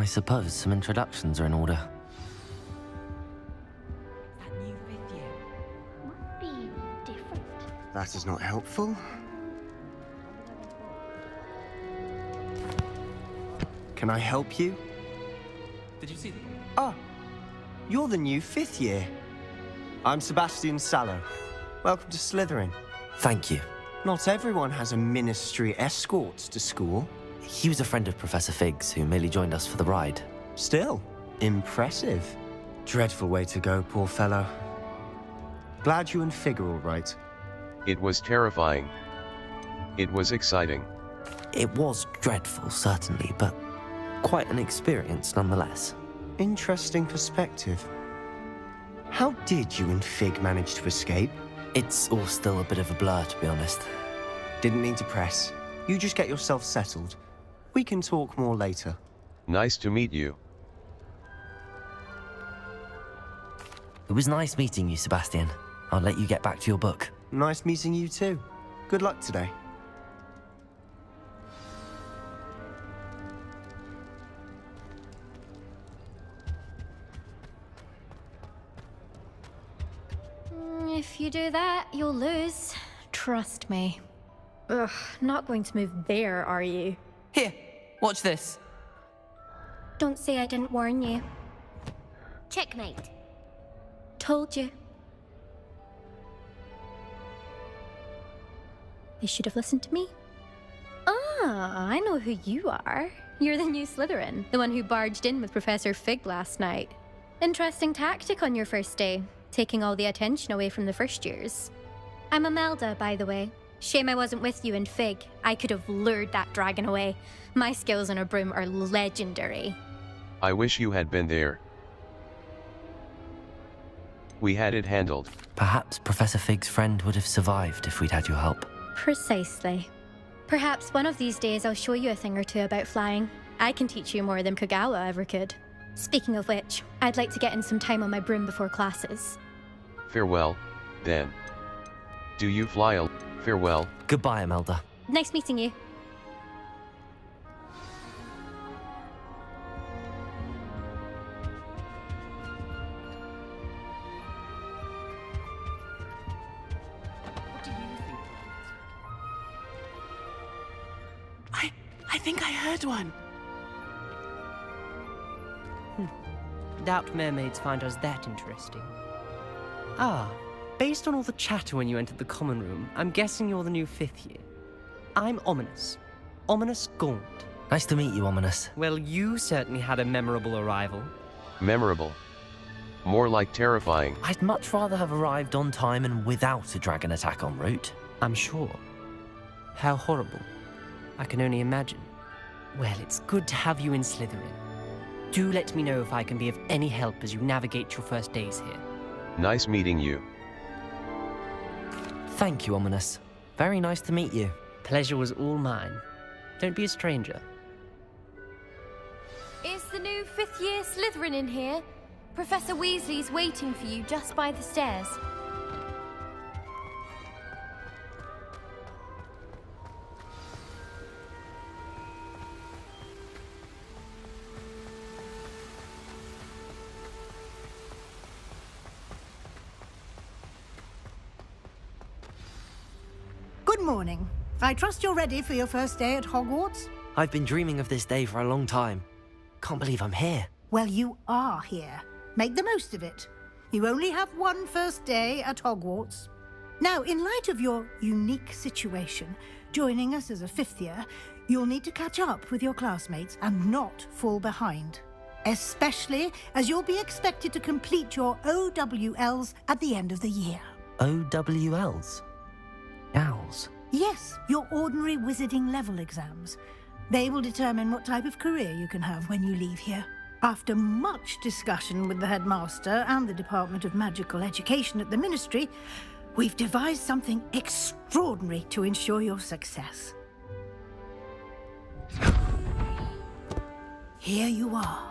I suppose some introductions are in order. That new 5th year. Must be different. That is not helpful. Can I help you? Did you see them? Ah, you're the new 5th year. I'm Sebastian Sallow. Welcome to Slytherin. Thank you. Not everyone has a ministry escort to school. He was a friend of Professor Fig's who merely joined us for the ride. Still, impressive. Dreadful way to go, poor fellow. Glad you and Fig are all right. It was terrifying. It was exciting. It was dreadful, certainly, but quite an experience nonetheless. Interesting perspective. How did you and Fig manage to escape? It's all still a bit of a blur, to be honest. Didn't mean to press. You just get yourself settled. We can talk more later. Nice to meet you. It was nice meeting you, Sebastian. I'll let you get back to your book. Nice meeting you too. Good luck today. If you do that, you'll lose. Trust me. Ugh, not going to move there, are you? Here, watch this. Don't say I didn't warn you. Checkmate. Told you. You should have listened to me. Ah, I know who you are. You're the new Slytherin, the one who barged in with Professor Fig last night. Interesting tactic on your first day, taking all the attention away from the first years. I'm Imelda, by the way. Shame I wasn't with you in Fig. I could have lured that dragon away. My skills on a broom are legendary. I wish you had been there. We had it handled. Perhaps Professor Fig's friend would have survived if we'd had your help. Precisely. Perhaps one of these days I'll show you a thing or two about flying. I can teach you more than Kogawa ever could. Speaking of which, I'd like to get in some time on my broom before classes. Farewell, then. Do you fly a... Farewell. Goodbye, Imelda. Nice meeting you. What do you think? I think I heard one. Doubt mermaids find us that interesting. Ah, based on all the chatter when you entered the common room, I'm guessing you're the new 5th year. I'm Ominous. Ominous Gaunt. Nice to meet you, Ominous. Well, you certainly had a memorable arrival. Memorable. More like terrifying. I'd much rather have arrived on time and without a dragon attack en route. I'm sure. How horrible. I can only imagine. Well, it's good to have you in Slytherin. Do let me know if I can be of any help as you navigate your first days here. Nice meeting you. Thank you, Ominous. Very nice to meet you. Pleasure was all mine. Don't be a stranger. Is the new 5th year Slytherin in here? Professor Weasley's waiting for you just by the stairs. Good morning. I trust you're ready for your first day at Hogwarts? I've been dreaming of this day for a long time. Can't believe I'm here. Well, you are here. Make the most of it. You only have one first day at Hogwarts. Now, in light of your unique situation, joining us as a 5th year, you'll need to catch up with your classmates and not fall behind. Especially as you'll be expected to complete your OWLs at the end of the year. OWLs? Owls? Yes, your ordinary wizarding level exams. They will determine what type of career you can have when you leave here. After much discussion with the headmaster and the Department of Magical Education at the Ministry, we've devised something extraordinary to ensure your success. Here you are.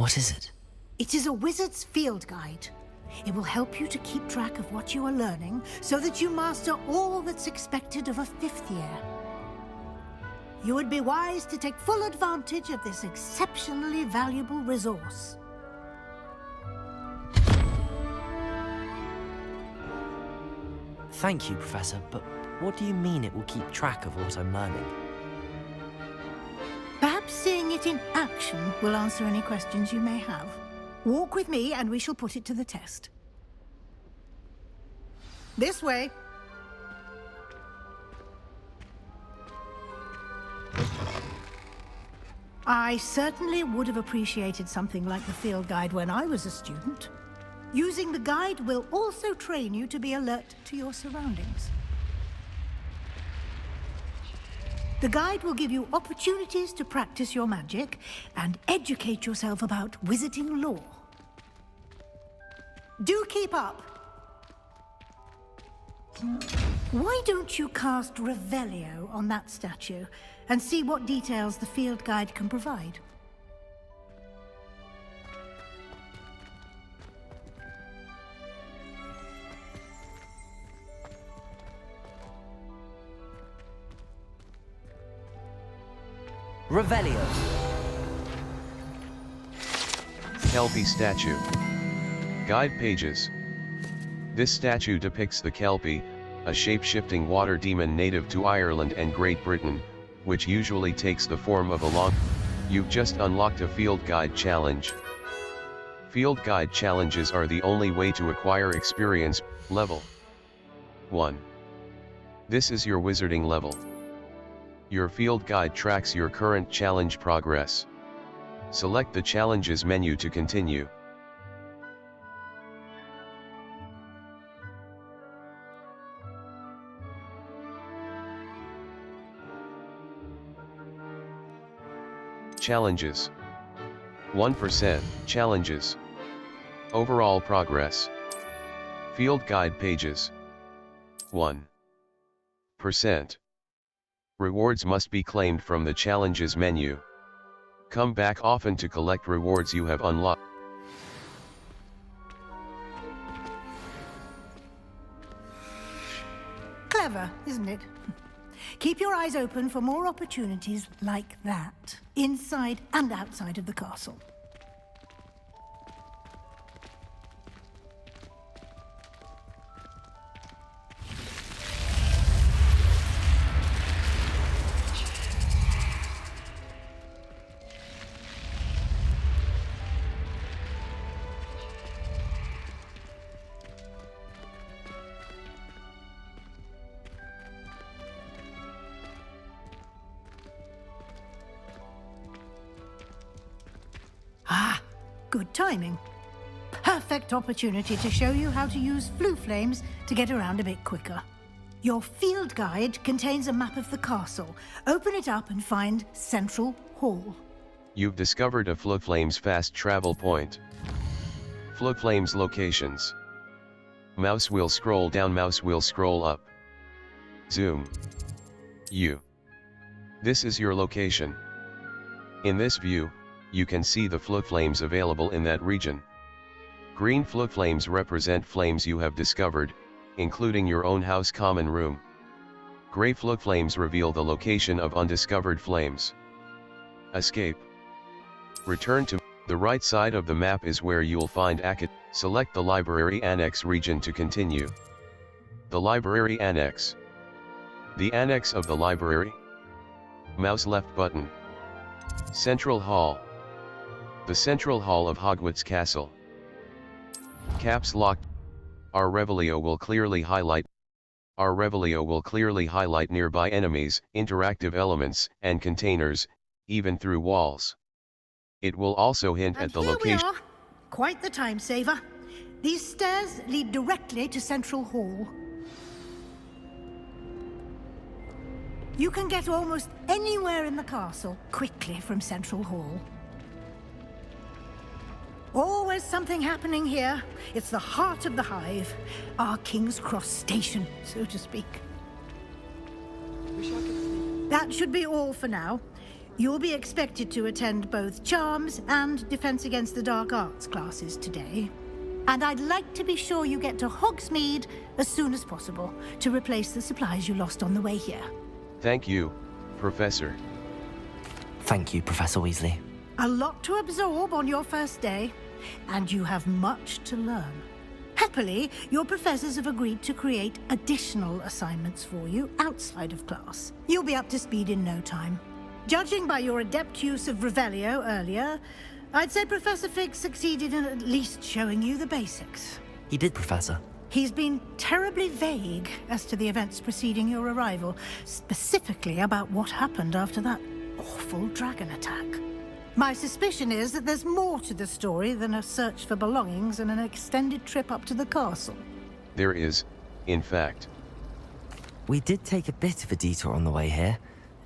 What is it? It is a wizard's field guide. It will help you to keep track of what you are learning so that you master all that's expected of a 5th year. You would be wise to take full advantage of this exceptionally valuable resource. Thank you, Professor, but what do you mean it will keep track of what I'm learning? Perhaps seeing it in action will answer any questions you may have. Walk with me and we shall put it to the test. This way. I certainly would have appreciated something like the field guide when I was a student. Using the guide will also train you to be alert to your surroundings. The guide will give you opportunities to practice your magic and educate yourself about wizarding lore. Do keep up! Why don't you cast Revelio on that statue and see what details the field guide can provide? Revelio. Kelpie statue. Guide pages. This statue depicts the Kelpie, a shape-shifting water demon native to Ireland and Great Britain, which usually takes the form of a long... You've just unlocked a field guide challenge. Field guide challenges are the only way to acquire experience. Level 1. This is your wizarding level. Your field guide tracks your current challenge progress. Select the challenges menu to continue. Challenges. 1% challenges. Overall progress. Field guide pages. 1%. Rewards must be claimed from the challenges menu. Come back often to collect rewards you have unlocked. Clever, isn't it? Keep your eyes open for more opportunities like that, inside and outside of the castle. Good timing. Perfect opportunity to show you how to use flue flames to get around a bit quicker. Your field guide contains a map of the castle. Open it up and find Central Hall. You've discovered a Flue Flames fast travel point. Flue Flames locations. Mouse wheel scroll down, mouse wheel scroll up. Zoom. This is your location. In this view, you can see the Flue Flames available in that region. Green Flue Flames represent flames you have discovered, including your own house common room. Gray Flue Flames reveal the location of undiscovered flames. Escape. Return to the right side of the map is where you'll find Select the Library Annex region to continue. The Library Annex. The annex of the library. Mouse left button. Central Hall. The Central Hall of Hogwarts Castle. Caps lock. Our Revelio will clearly highlight nearby enemies, interactive elements, and containers, even through walls. It will also hint at the location. Here we are. Quite the time saver. These stairs lead directly to Central Hall. You can get almost anywhere in the castle quickly from Central Hall. Always something happening here. It's the heart of the hive, our King's Cross station, so to speak. That should be all for now. You'll be expected to attend both Charms and Defense Against the Dark Arts classes today. And I'd like to be sure you get to Hogsmeade as soon as possible to replace the supplies you lost on the way here. Thank you, Professor. Thank you, Professor Weasley. A lot to absorb on your first day, and you have much to learn. Happily, your professors have agreed to create additional assignments for you outside of class. You'll be up to speed in no time. Judging by your adept use of Revelio earlier, I'd say Professor Fig succeeded in at least showing you the basics. He did, Professor. He's been terribly vague as to the events preceding your arrival, specifically about what happened after that awful dragon attack. My suspicion is that there's more to the story than a search for belongings and an extended trip up to the castle. There is, in fact. We did take a bit of a detour on the way here.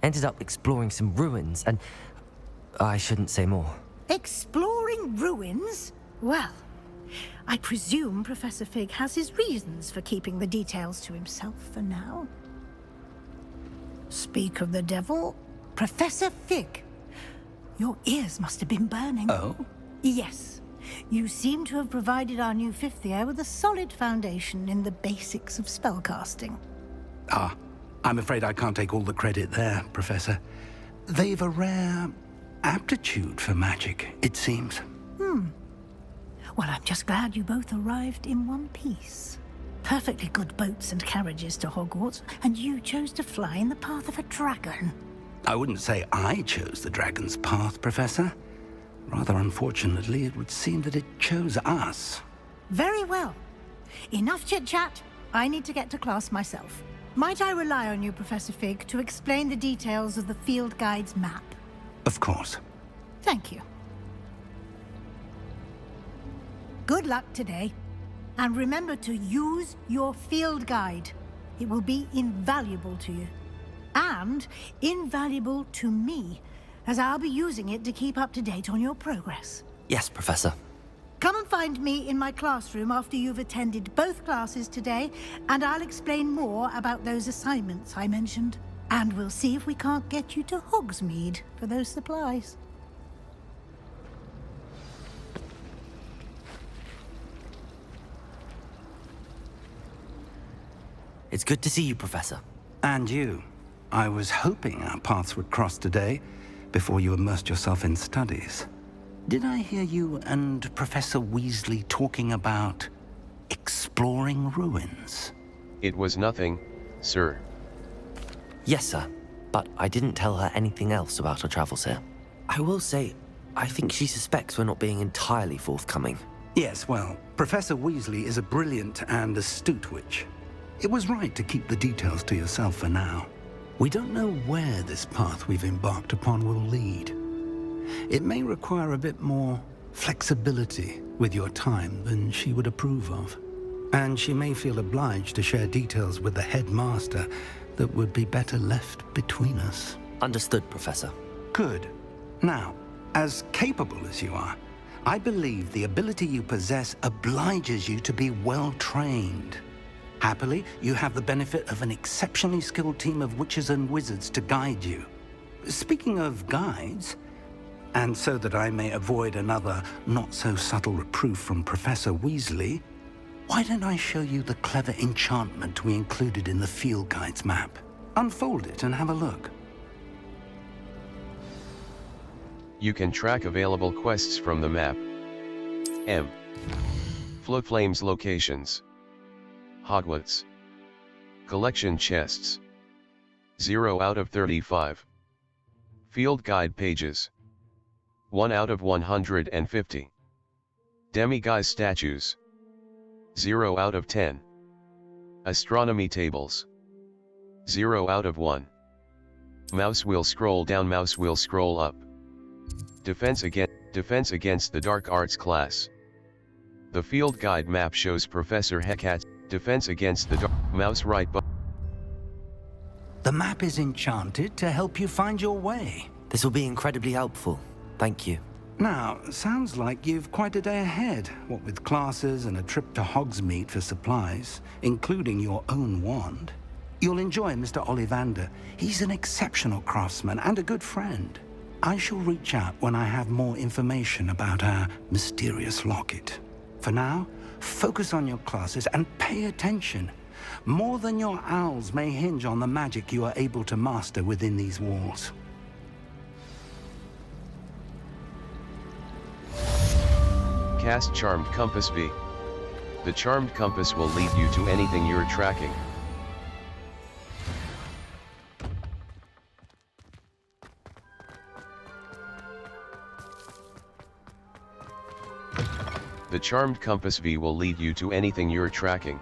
Ended up exploring some ruins, and I shouldn't say more. Exploring ruins? Well, I presume Professor Fig has his reasons for keeping the details to himself for now. Speak of the devil, Professor Fig. Your ears must have been burning. Oh? Yes. You seem to have provided our new fifth year with a solid foundation in the basics of spellcasting. Ah, I'm afraid I can't take all the credit there, Professor. They've a rare aptitude for magic, it seems. Well, I'm just glad you both arrived in one piece. Perfectly good boats and carriages to Hogwarts, and you chose to fly in the path of a dragon. I wouldn't say I chose the dragon's path, Professor. Rather unfortunately, it would seem that it chose us. Very well. Enough chit-chat. I need to get to class myself. Might I rely on you, Professor Fig, to explain the details of the field guide's map? Of course. Thank you. Good luck today. And remember to use your field guide. It will be invaluable to you. And invaluable to me, as I'll be using it to keep up to date on your progress. Yes, Professor. Come and find me in my classroom after you've attended both classes today, and I'll explain more about those assignments I mentioned. And we'll see if we can't get you to Hogsmeade for those supplies. It's good to see you, Professor. And you. I was hoping our paths would cross today, before you immersed yourself in studies. Did I hear you and Professor Weasley talking about exploring ruins? It was nothing, sir. Yes, sir. But I didn't tell her anything else about our travels here. I will say, I think she suspects we're not being entirely forthcoming. Yes, well, Professor Weasley is a brilliant and astute witch. It was right to keep the details to yourself for now. We don't know where this path we've embarked upon will lead. It may require a bit more flexibility with your time than she would approve of. And she may feel obliged to share details with the headmaster that would be better left between us. Understood, Professor. Good. Now, as capable as you are, I believe the ability you possess obliges you to be well trained. Happily, you have the benefit of an exceptionally skilled team of witches and wizards to guide you. Speaking of guides, and so that I may avoid another not-so-subtle reproof from Professor Weasley, why don't I show you the clever enchantment we included in the field guide's map? Unfold it and have a look. You can track available quests from the map. Fluflame's locations. Hogwarts. Collection chests. 0 out of 35. Field guide pages. 1 out of 150. Demiguise statues. 0 out of 10. Astronomy tables. 0 out of 1. Mouse wheel scroll down, mouse wheel scroll up. Defense against the dark arts class. The field guide map shows Professor Hecate's defense against the dark mouse right button. The map is enchanted to help you find your way. This will be incredibly helpful. Thank you. Now, sounds like you've quite a day ahead, what with classes and a trip to Hogsmeade for supplies, including your own wand. You'll enjoy Mr. Ollivander. He's an exceptional craftsman and a good friend. I shall reach out when I have more information about our mysterious locket. For now, focus on your classes and pay attention. More than your owls may hinge on the magic you are able to master within these walls. Cast Charmed Compass V. The Charmed Compass will lead you to anything you're tracking. The Charmed Compass V will lead you to anything you're tracking.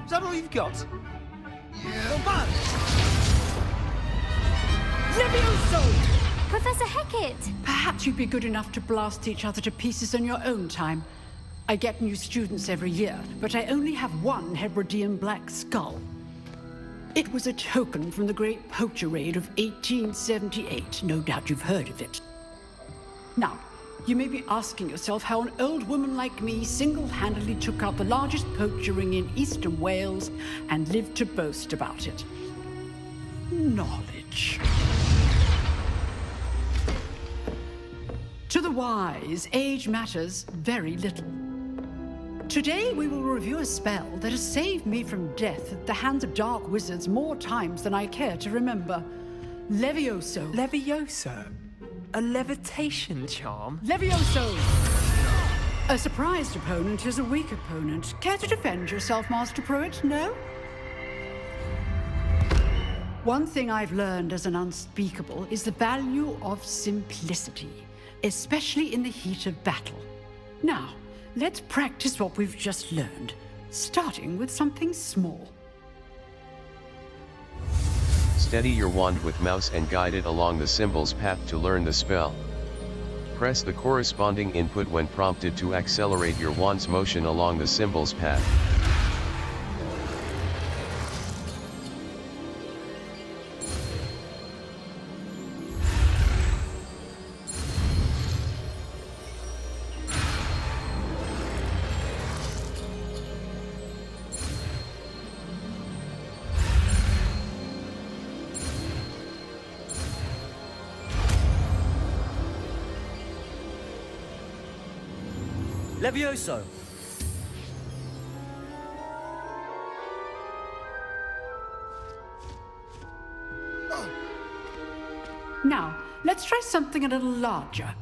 Is that all you've got? Yeah. Come on! Levioso! Professor Hecat! Perhaps you'd be good enough to blast each other to pieces on your own time. I get new students every year, but I only have one Hebridean black skull. It was a token from the Great Poacher Raid of 1878. No doubt you've heard of it. Now, you may be asking yourself how an old woman like me single-handedly took out the largest poacher ring in eastern Wales and lived to boast about it. Knowledge. To the wise, age matters very little. Today we will review a spell that has saved me from death at the hands of dark wizards more times than I care to remember. Levioso. Levioso? A levitation charm? Levioso! A surprised opponent is a weak opponent. Care to defend yourself, Master Pruitt? No? One thing I've learned as an unspeakable is the value of simplicity, especially in the heat of battle. Now, let's practice what we've just learned, starting with something small. Steady your wand with mouse and guide it along the symbol's path to learn the spell. Press the corresponding input when prompted to accelerate your wand's motion along the symbol's path. Levioso! Now, let's try something a little larger.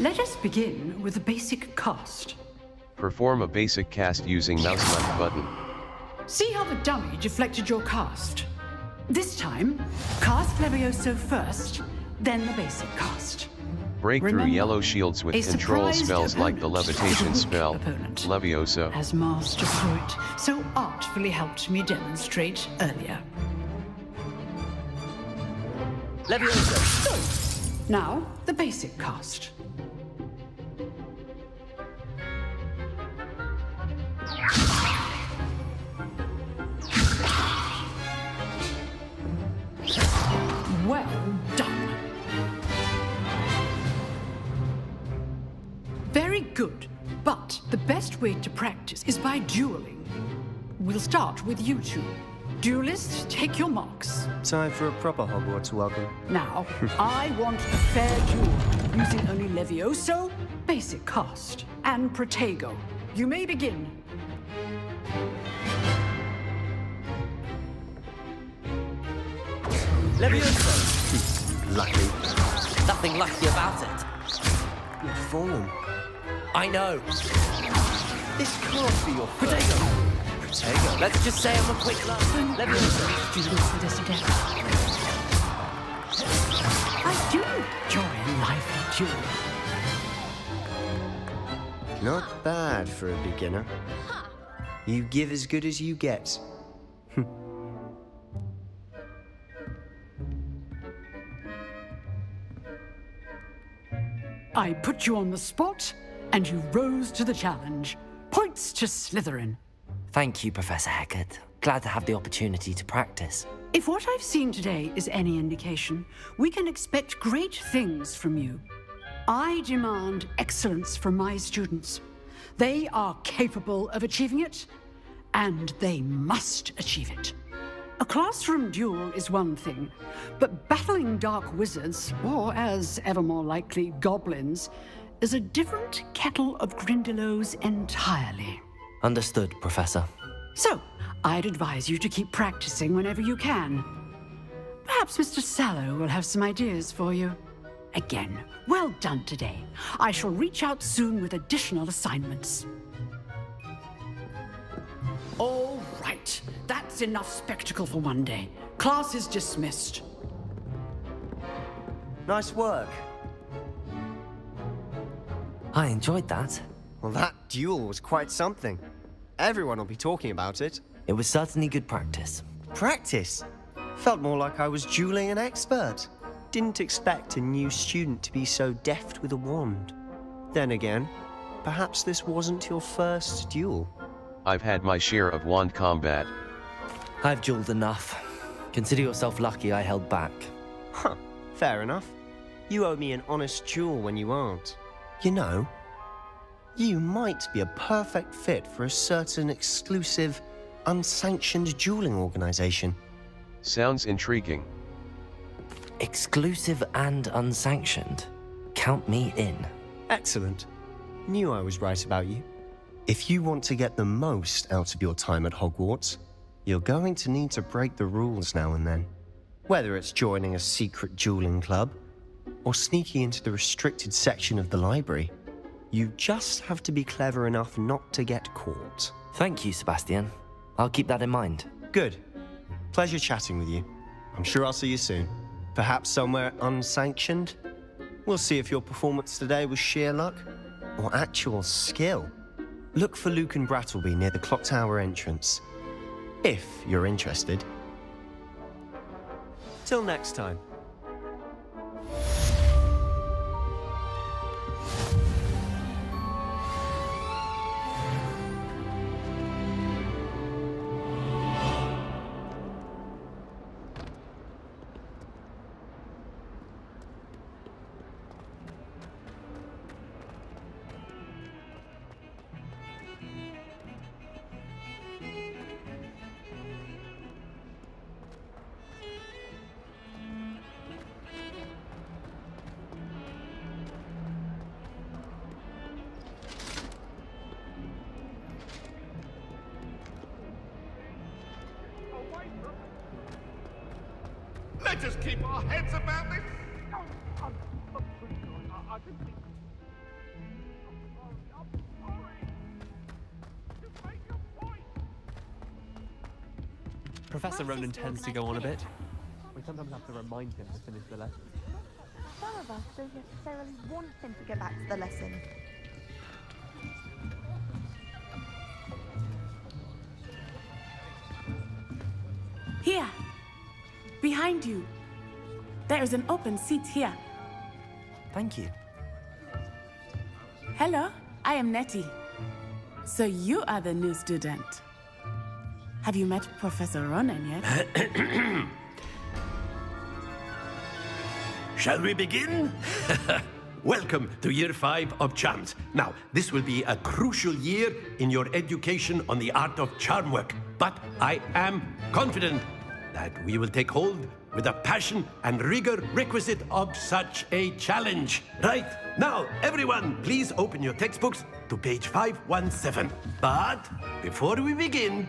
Let us begin with a basic cast. Perform a basic cast using mouse left button. See how the dummy deflected your cast? This time, cast Levioso first, then the basic cast. Break through Remember, yellow shields with a control surprised spells like the opponent is a levitation weak spell, opponent, Levioso. as Master Pruitt so artfully helped me demonstrate earlier. Levioso! Now, the basic cast. Well done. Very good. But the best way to practice is by dueling. We'll start with you two. Duelists, take your marks. Time for a proper Hogwarts welcome. Now, I want a fair duel, using only Levioso, basic cast, and Protego. You may begin. Levioso! Lucky. Nothing lucky about it. You're fallen. I know. This can't be your Potato. Potato. Let's just say I'm a quick learner. Levioso. Students for this today. I do enjoy life duel. Not bad for a beginner. You give as good as you get. I put you on the spot, and you rose to the challenge. Points to Slytherin. Thank you, Professor Heckard. Glad to have the opportunity to practice. If what I've seen today is any indication, we can expect great things from you. I demand excellence from my students. They are capable of achieving it, and they must achieve it. A classroom duel is one thing, but battling dark wizards, or as ever more likely, goblins, is a different kettle of Grindylows entirely. Understood, Professor. So, I'd advise you to keep practicing whenever you can. Perhaps Mr. Sallow will have some ideas for you. Again, well done today. I shall reach out soon with additional assignments. All right, that's enough spectacle for one day. Class is dismissed. Nice work. I enjoyed that. Well, that duel was quite something. Everyone will be talking about it. It was certainly good practice. Practice? Felt more like I was dueling an expert. Didn't expect a new student to be so deft with a wand. Then again, perhaps this wasn't your first duel. I've had my share of wand combat. I've dueled enough. Consider yourself lucky I held back. Huh, fair enough. You owe me an honest duel when you aren't. You know, you might be a perfect fit for a certain exclusive, unsanctioned dueling organization. Sounds intriguing. Exclusive and unsanctioned. Count me in. Excellent. Knew I was right about you. If you want to get the most out of your time at Hogwarts, you're going to need to break the rules now and then. Whether it's joining a secret dueling club, or sneaking into the restricted section of the library, you just have to be clever enough not to get caught. Thank you, Sebastian. I'll keep that in mind. Good. Pleasure chatting with you. I'm sure I'll see you soon. Perhaps somewhere unsanctioned? We'll see if your performance today was sheer luck or actual skill. Look for Luke and Brattleby near the clock tower entrance, if you're interested. Till next time. Let us keep our heads about this. Professor Ronan tends to go on a bit. We sometimes have to remind him to finish the lesson. Some of us don't necessarily want him to go back to the lesson. Here, behind you. There is an open seat here. Thank you. Hello, I am Nettie. So you are the new student. Have you met Professor Ronan yet? Shall we begin? Welcome to Year 5 of Charms. Now, this will be a crucial year in your education on the art of charm work, but I am confident that we will take hold with the passion and rigor requisite of such a challenge. Right, now, everyone, please open your textbooks to page 517. But before we begin,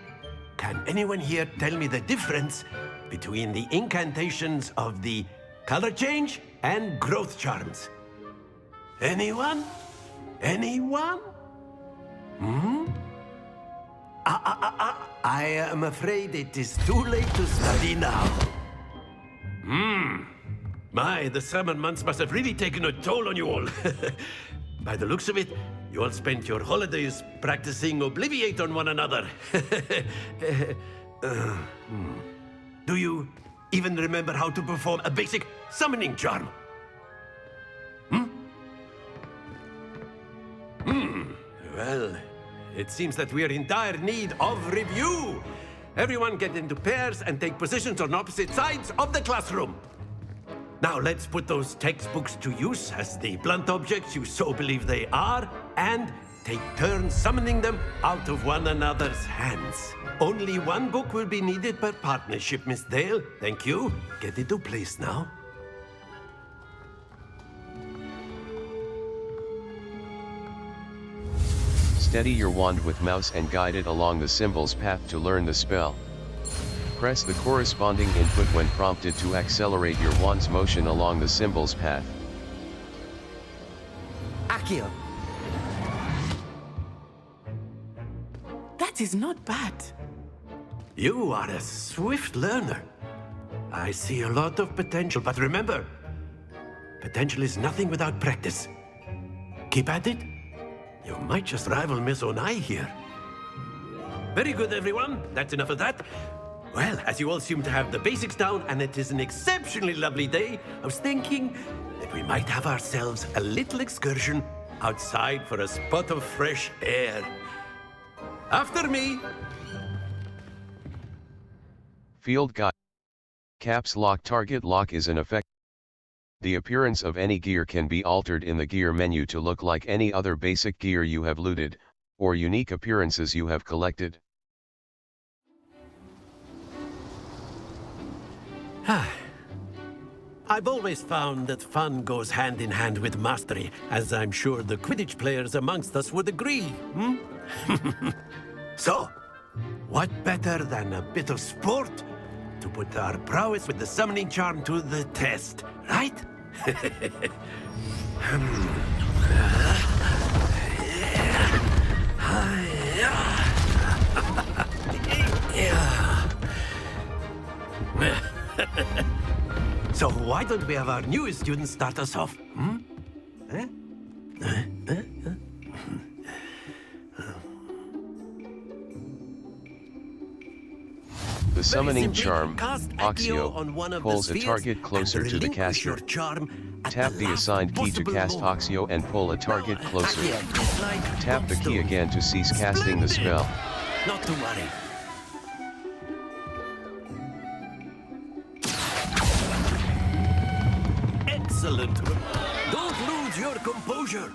can anyone here tell me the difference between the incantations of the color change and growth charms? Anyone? Anyone? I am afraid it is too late to study now. My, the summer months must have really taken a toll on you all. By the looks of it, You all spent your holidays practicing Obliviate on one another. Do you even remember how to perform a basic summoning charm? Well, it seems that we are in dire need of review. Everyone get into pairs and take positions on opposite sides of the classroom. Now let's put those textbooks to use as the blunt objects you so believe they are, and take turns summoning them out of one another's hands. Only one book will be needed per partnership, Miss Dale. Thank you. Get into place now. Steady your wand with mouse and guide it along the symbol's path to learn the spell. Press the corresponding input when prompted to accelerate your wand's motion along the symbol's path. Accio! That is not bad. You are a swift learner. I see a lot of potential, but remember, potential is nothing without practice. Keep at it. You might just rival Miss Onai here. Very good, everyone. That's enough of that. Well, as you all seem to have the basics down, and it is an exceptionally lovely day, I was thinking that we might have ourselves a little excursion outside for a spot of fresh air. After me! Field Guide. Caps Lock Target Lock is an effect. The appearance of any gear can be altered in the gear menu to look like any other basic gear you have looted, or unique appearances you have collected. I've always found that fun goes hand in hand with mastery, as I'm sure the Quidditch players amongst us would agree, So, what better than a bit of sport to put our prowess with the summoning charm to the test, right? So why don't we have our newest student start us off? The summoning charm, cast Accio, on one of pulls the a spheres target closer and to the relinquish caster. your charm at Tap the last assigned key to possible cast moment. Accio and pull a target closer. Dislike Tap the key Tombstone. again to cease casting the Splendid. spell. Not to worry. Excellent. Don't lose your composure.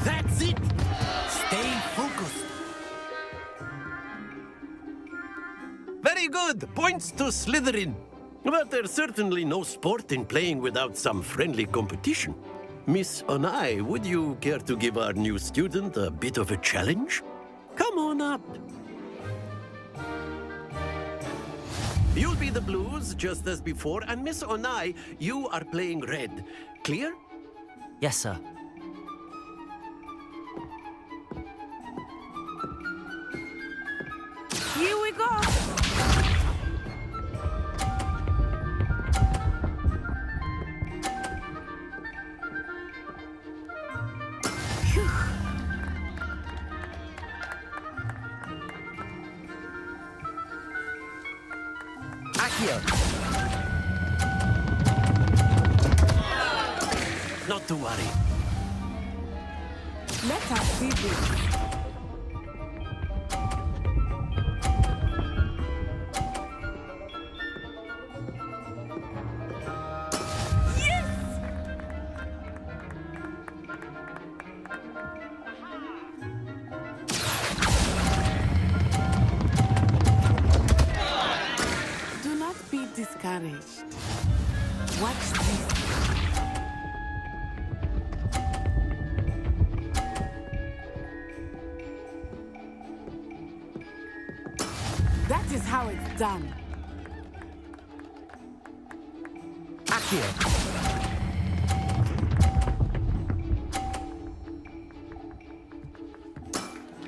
That's it. Stay focused. Very good. Points to Slytherin. But there's certainly no sport in playing without some friendly competition. Miss Onai, would you care to give our new student a bit of a challenge? Come on up. You'll be the blues, just as before, and Miss Onai, you are playing red. Clear? Yes, sir. Here we go. Accio! Not to worry. Let us see this. Do not be discouraged. Watch this. That is how it's done. Accio!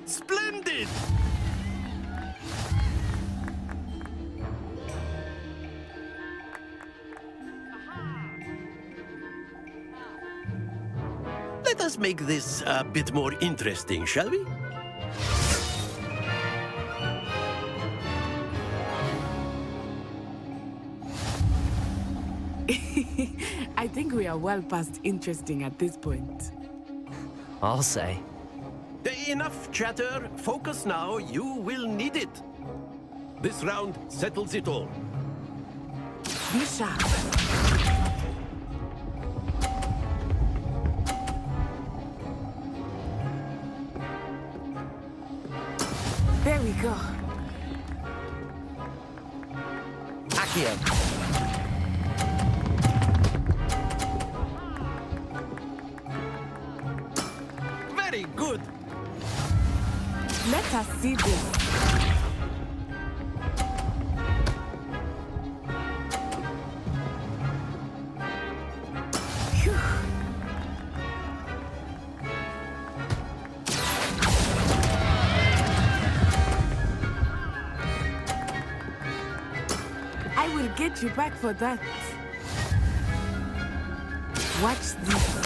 Splendid! us make this a bit more interesting, shall we? I think we are well past interesting at this point. I'll say. Enough chatter. Focus now. You will need it. This round settles it all. Be sharp. There we go. Accio. Very good. Let us see this. Phew. I will get you back for that. Watch this.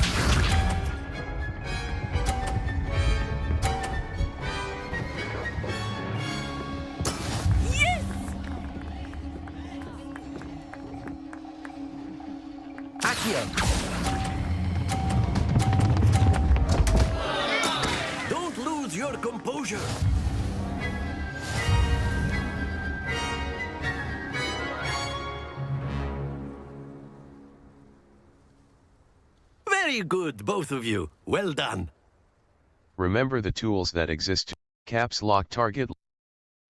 Don't lose your composure. Very good, both of you. Well done. Remember the tools that exist. Caps lock target.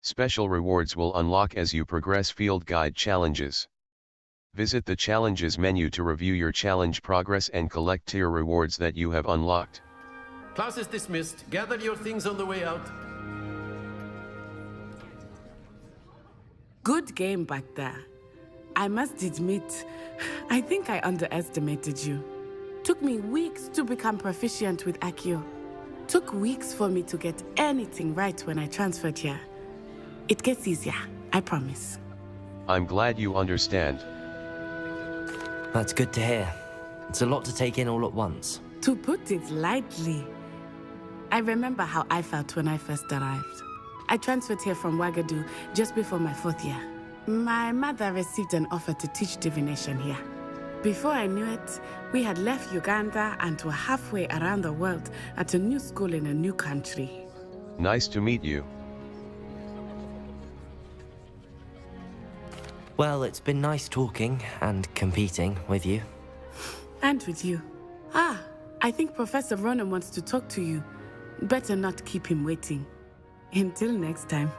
Special rewards will unlock as you progress field guide challenges. Visit the challenges menu to review your challenge progress and collect tier rewards that you have unlocked. Class is dismissed. Gather your things on the way out. Good game back there. I must admit, I think I underestimated you. Took me weeks to become proficient with Accio. Took weeks for me to get anything right when I transferred here. It gets easier, I promise. I'm glad you understand. That's good to hear. It's a lot to take in all at once. To put it lightly, I remember how I felt when I first arrived. I transferred here from Ouagadougou just before my 4th year. My mother received an offer to teach divination here. Before I knew it, we had left Uganda and were halfway around the world at a new school in a new country. Nice to meet you. Well, it's been nice talking and competing with you. And with you. Ah, I think Professor Ronan wants to talk to you. Better not keep him waiting. Until next time.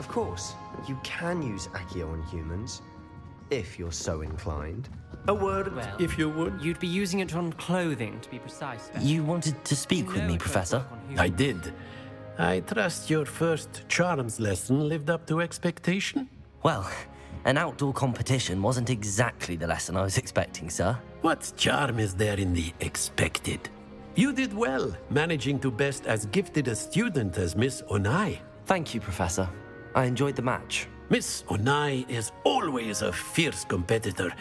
Of course, you can use Accio on humans, if you're so inclined. A word, Well, if you would. You'd be using it on clothing, to be precise. You wanted to speak with me, Professor? I did. I trust your first charms lesson lived up to expectation? Well, an outdoor competition wasn't exactly the lesson I was expecting, sir. What charm is there in the expected? You did well, managing to best as gifted a student as Miss Onai. Thank you, Professor. I enjoyed the match. Miss Onai is always a fierce competitor,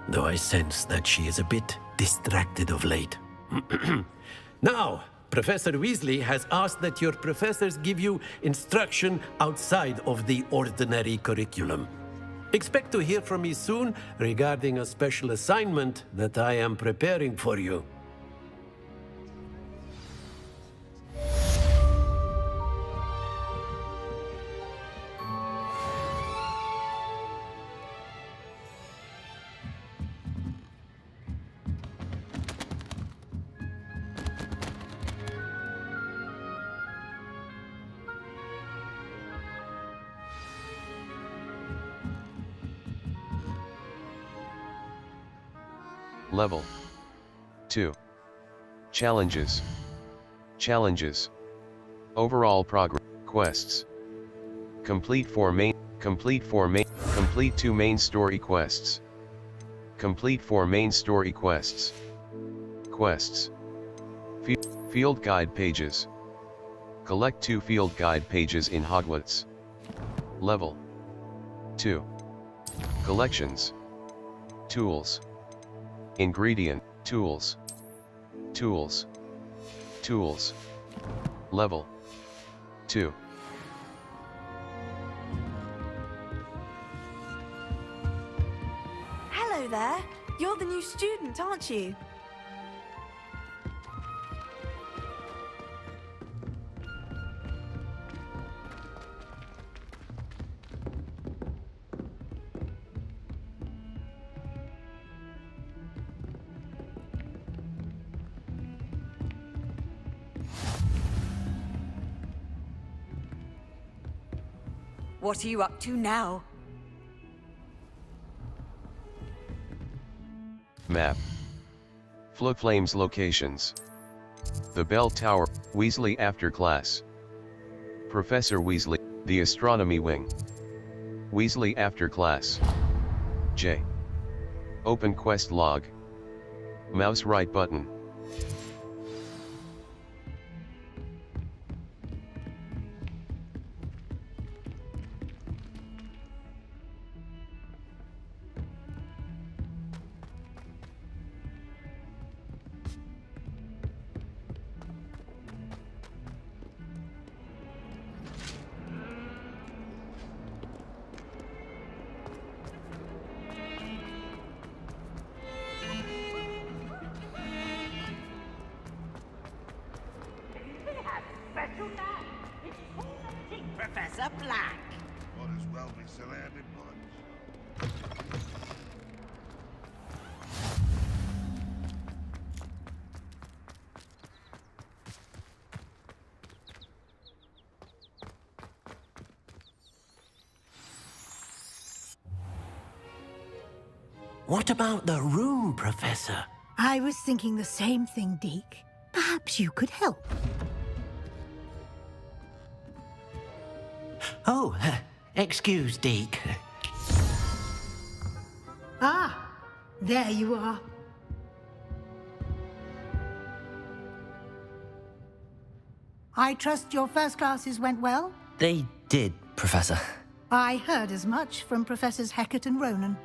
though I sense that she is a bit distracted of late. Now, Professor Weasley has asked that your professors give you instruction outside of the ordinary curriculum. Expect to hear from me soon regarding a special assignment that I am preparing for you. Level 2. Challenges. Challenges. Overall progress. Quests. Complete 2 main story quests. Complete 4 main story quests. Quests. Field guide pages. Collect 2 field guide pages in Hogwarts. Level 2. Collections. Tools. Ingredient. Tools. Tools. Tools. Level 2. Hello there. You're the new student, aren't you? What are you up to now? Map. Floodflames locations. The Bell Tower, Weasley after class. Professor Weasley, the Astronomy Wing. Weasley after class. J. Open quest log. Mouse right button. Professor Black. Might as well be surrounded by... What about the room, Professor? I was thinking the same thing, Deke. Perhaps you could help. Oh, excuse, Deke. Ah, there you are. I trust your first classes went well? They did, Professor. I heard as much from Professors Hecat and Ronan.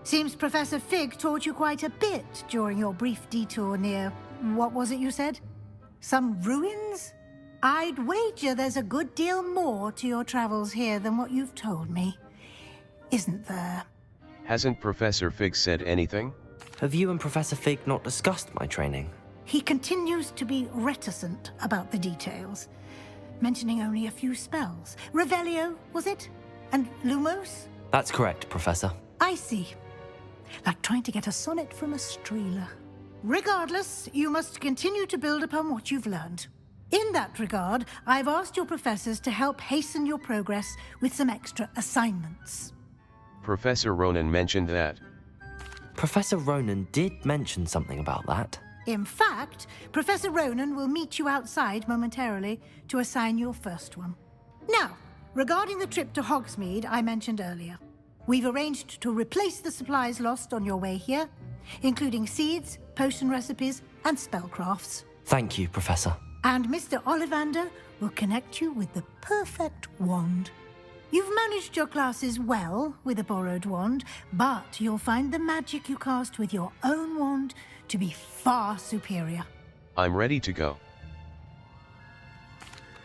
Seems Professor Fig taught you quite a bit during your brief detour near... what was it you said? Some ruins? I'd wager there's a good deal more to your travels here than what you've told me. Isn't there? Hasn't Professor Fig said anything? Have you and Professor Fig not discussed my training? He continues to be reticent about the details, mentioning only a few spells. Revelio, was it? And Lumos? That's correct, Professor. I see. Like trying to get a sonnet from a streeler. Regardless, you must continue to build upon what you've learned. In that regard, I've asked your professors to help hasten your progress with some extra assignments. Professor Ronan mentioned that. Professor Ronan did mention something about that. In fact, Professor Ronan will meet you outside momentarily to assign your first one. Now, regarding the trip to Hogsmeade I mentioned earlier, we've arranged to replace the supplies lost on your way here, including seeds, potion recipes, and spellcrafts. Thank you, Professor. And Mr. Ollivander will connect you with the perfect wand. You've managed your classes well with a borrowed wand, but you'll find the magic you cast with your own wand to be far superior. I'm ready to go.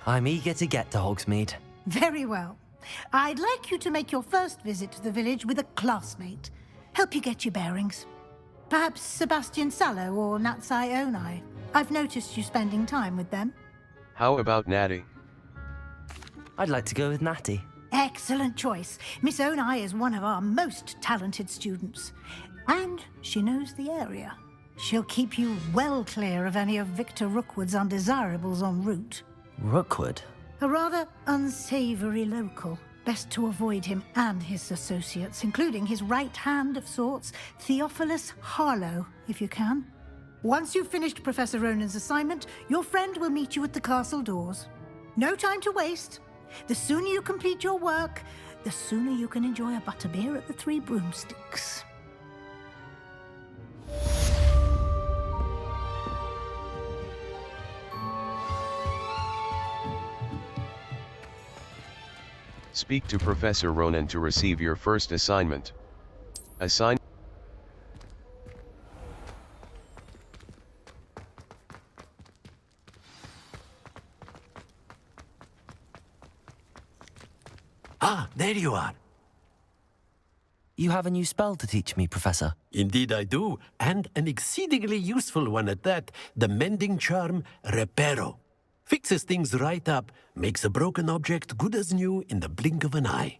I'm eager to get to Hogsmeade. Very well. I'd like you to make your first visit to the village with a classmate. Help you get your bearings. Perhaps Sebastian Sallow or Natsai Onai. I've noticed you spending time with them. How about Natty? I'd like to go with Natty. Excellent choice. Miss Onai is one of our most talented students. And she knows the area. She'll keep you well clear of any of Victor Rookwood's undesirables en route. Rookwood? A rather unsavory local. Best to avoid him and his associates, including his right hand of sorts, Theophilus Harlow, if you can. Once you've finished Professor Ronan's assignment, your friend will meet you at the castle doors. No time to waste. The sooner you complete your work, the sooner you can enjoy a butterbeer at the Three Broomsticks. Speak to Professor Ronan to receive your first assignment. Ah, there you are. You have a new spell to teach me, Professor. Indeed I do, and an exceedingly useful one at that. The mending charm, Reparo. Fixes things right up, makes a broken object good as new in the blink of an eye.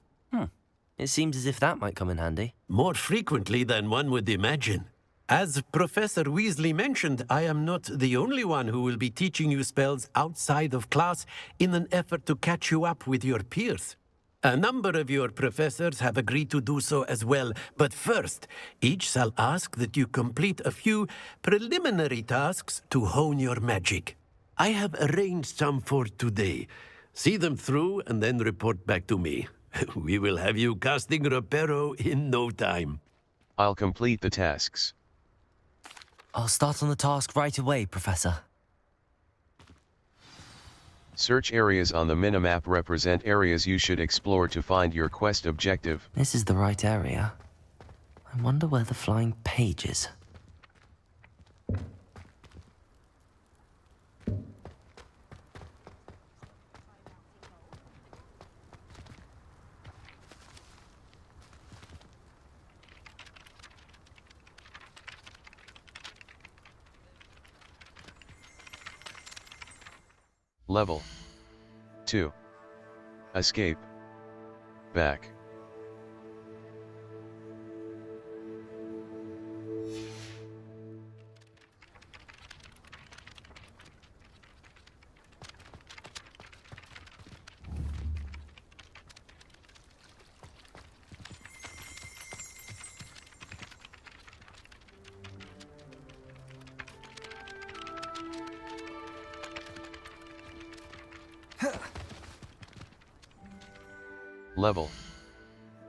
It seems as if that might come in handy. More frequently than one would imagine. As Professor Weasley mentioned, I am not the only one who will be teaching you spells outside of class in an effort to catch you up with your peers. A number of your professors have agreed to do so as well, but first, each shall ask that you complete a few preliminary tasks to hone your magic. I have arranged some for today. See them through and then report back to me. We will have you casting Reparo in no time. I'll complete the tasks. I'll start on the task right away, Professor. Search areas on the minimap represent areas you should explore to find your quest objective. This is the right area. I wonder where the flying page is. Level 2. Escape. Back. Level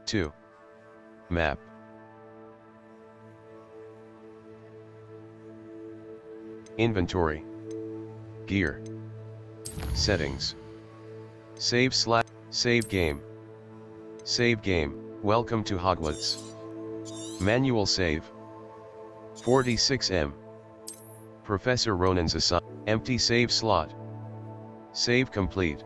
2. Map. Inventory. Gear. Settings. Save game. Save game. Welcome to Hogwarts. Manual save. 46M. Professor Ronan's empty save slot. Save complete.